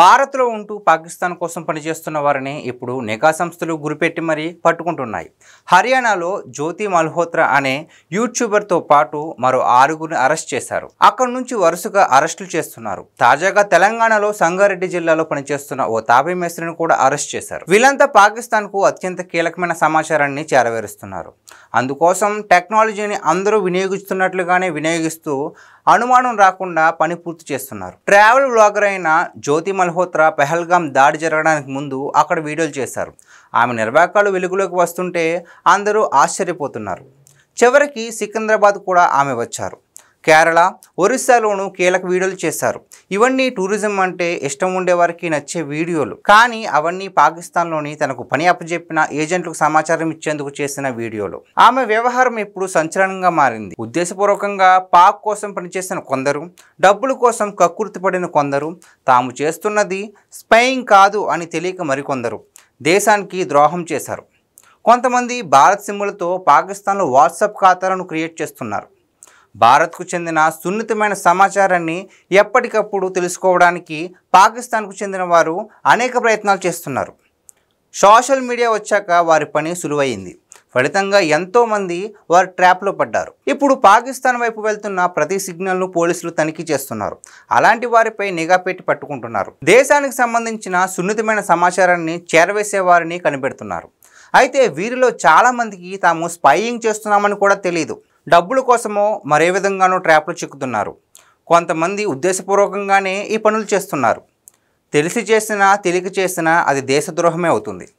భారత్లో ఉంటూ పాకిస్తాన్ కోసం పనిచేస్తున్న వారిని ఇప్పుడు నిఘా సంస్థలు గురిపెట్టి మరీ పట్టుకుంటున్నాయి. హర్యానాలో జ్యోతి మల్హోత్రా అనే యూట్యూబర్తో పాటు మరో 6గురిని అరెస్ట్ చేశారు. అక్కడి నుంచి వరుసగా అరెస్టులు చేస్తున్నారు. తాజాగా తెలంగాణలో సంగారెడ్డి జిల్లాలో పనిచేస్తున్న ఓ తాపీ మేస్త్రిని కూడా అరెస్ట్ చేశారు. వీళ్ళంతా పాకిస్తాన్కు అత్యంత కీలకమైన సమాచారాన్ని చేరవేరుస్తున్నారు. అందుకోసం టెక్నాలజీని అందరూ వినియోగిస్తున్నట్లుగానే వినియోగిస్తూ అనుమానం రాకుండా పని పూర్తి చేస్తున్నారు. ట్రావెల్ బ్లాగర్ అయిన జ్యోతి మల్హోత్రా పెహల్గాం దాడి జరగడానికి ముందు అక్కడ వీడియోలు చేశారు. ఆమె నిర్వాకాలు వెలుగులోకి వస్తుంటే అందరూ ఆశ్చర్యపోతున్నారు. చివరికి సికింద్రాబాద్ కూడా ఆమె వచ్చారు. కేరళ, ఒరిస్సాలోనూ కీలక వీడియోలు చేశారు. ఇవన్నీ టూరిజం అంటే ఇష్టం ఉండే వారికి నచ్చే వీడియోలు. కానీ అవన్నీ పాకిస్తాన్లోని తనకు పని అప్పచెప్పిన ఏజెంట్లకు సమాచారం ఇచ్చేందుకు చేసిన వీడియోలు. ఆమె వ్యవహారం ఇప్పుడు సంచలనంగా మారింది. ఉద్దేశపూర్వకంగా పాక్ కోసం పనిచేసిన కొందరు, డబ్బుల కోసం కక్కుర్తిపడిన కొందరు, తాము చేస్తున్నది స్పైయింగ్ కాదు అని తెలియక మరికొందరు దేశానికి ద్రోహం చేశారు. కొంతమంది భారత్ సిమ్ములతో పాకిస్తాన్లో వాట్సాప్ ఖాతాలను క్రియేట్ చేస్తున్నారు. భారత్కు చెందిన సున్నితమైన సమాచారాన్ని ఎప్పటికప్పుడు తెలుసుకోవడానికి పాకిస్తాన్కు చెందిన వారు అనేక ప్రయత్నాలు చేస్తున్నారు. సోషల్ మీడియా వచ్చాక వారి పని సులువైంది. ఫలితంగా ఎంతోమంది వారి ట్రాప్లో పడ్డారు. ఇప్పుడు పాకిస్తాన్ వైపు వెళ్తున్న ప్రతి సిగ్నల్ను పోలీసులు తనిఖీ చేస్తున్నారు. అలాంటి వారిపై నిఘా పెట్టి పట్టుకుంటున్నారు. దేశానికి సంబంధించిన సున్నితమైన సమాచారాన్ని చేరవేసే వారిని కనిపెడుతున్నారు. అయితే వీరిలో చాలామందికి తాము స్పైయింగ్ చేస్తున్నామని కూడా తెలియదు. డబ్బుల కోసమో మరే విధంగానో ట్రాప్లు చిక్కుతున్నారు. కొంతమంది ఉద్దేశపూర్వకంగానే ఈ పనులు చేస్తున్నారు. తెలిసి చేసినా తెలియక చేసినా అది దేశద్రోహమే అవుతుంది.